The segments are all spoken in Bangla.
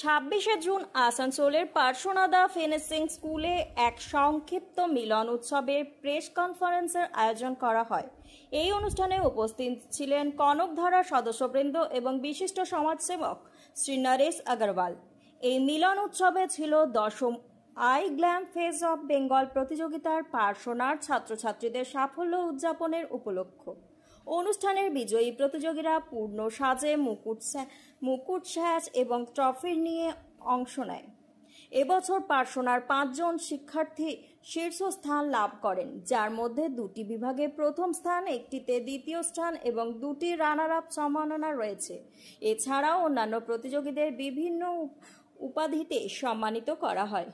২৬শে জুন আসানসোলের পার্শ্বনাথা ফিনিশিং স্কুলে এক সংক্ষিপ্ত মিলন উৎসবের প্রেস কনফারেন্সের আয়োজন করা হয়। এই অনুষ্ঠানে উপস্থিত ছিলেন কনকধারা সদস্যবৃন্দ এবং বিশিষ্ট সমাজসেবক শ্রী নরেশ আগরওয়াল। এই মিলন উৎসবে ছিল ১০ম I glam face of Bengal প্রতিযোগিতার পার্শ্বনাথ ছাত্রছাত্রীদের সাফল্য উদযাপনের উপলক্ষ। অনুষ্ঠানের বিজয়ী প্রতিযোগীরা পূর্ণ সাজে মুকুট সাজ এবং ট্রফি নিয়ে অংশ নেয়। এবছর পার্শ্বনার ৫ জন শিক্ষার্থী শীর্ষস্থান লাভ করেন, যার মধ্যে ২টি বিভাগে প্রথম স্থান, একটিতে দ্বিতীয় স্থান এবং ২টি রানার আপ সম্মাননা রয়েছে। এছাড়াও অন্যান্য প্রতিযোগীদের বিভিন্ন উপাধিতে সম্মানিত করা হয়।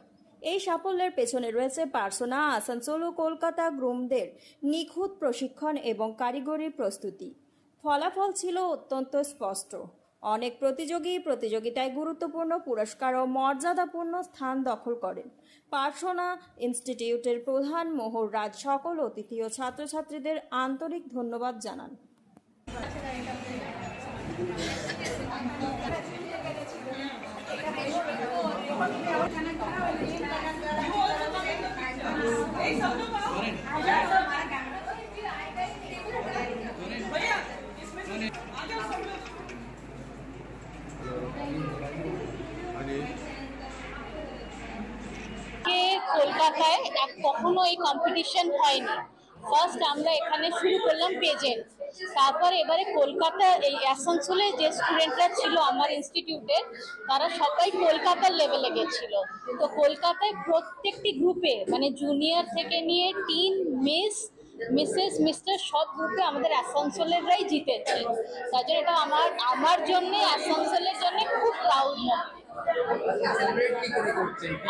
এই সাফল্যের পেছনে রয়েছে পার্সোনা, আসানসোল ও কলকাতা গ্রুমদের নিখুঁত প্রশিক্ষণ এবং কারিগরি প্রস্তুতি। ফলাফল ছিল অত্যন্ত স্পষ্ট। অনেক প্রতিযোগী প্রতিযোগিতায় গুরুত্বপূর্ণ পুরস্কার ও মর্যাদাপূর্ণ স্থান দখল করেন। পার্সোনা ইনস্টিটিউটের প্রধান মোহর রাজ সকল অতিথি ও ছাত্রছাত্রীদের আন্তরিক ধন্যবাদ জানান। কলকাতায় কখনো এই কম্পিটিশন হয়নি। ফার্স্ট আমরা এখানে শুরু করলাম পেজেন্ট, তারপর এবারে কলকাতা এই আসানসোলে যে স্টুডেন্টরা ছিল আমার ইনস্টিটিউটের, তারা সবাই কলকাতার লেভেলে গেছিল। তো কলকাতায় প্রত্যেকটি গ্রুপে মানে জুনিয়র থেকে নিয়ে টিন, মিসেস, মিস্টার সব গ্রুপে আমাদের আসানসোলেররাই জিতেছে। তার জন্য এটা আমার জন্য, আসানসোলের জন্য খুব প্রাউড।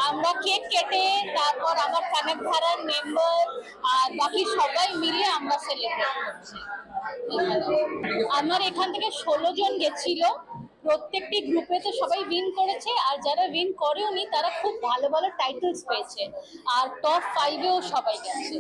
আমরা কেক কেটে তারপর আমার কনকধারার মেম্বার আর বাকি সবাই মিলে আমরা সেলিব্রেট করছি। আমার এখান থেকে 16 জন গেছিল। প্রত্যেকটি গ্রুপে তো সবাই উইন করেছে, আর যারা উইন করেওনি তারা খুব ভালো ভালো টাইটেলস পেয়েছে, আর টপ 5-এও সবাই গেছে।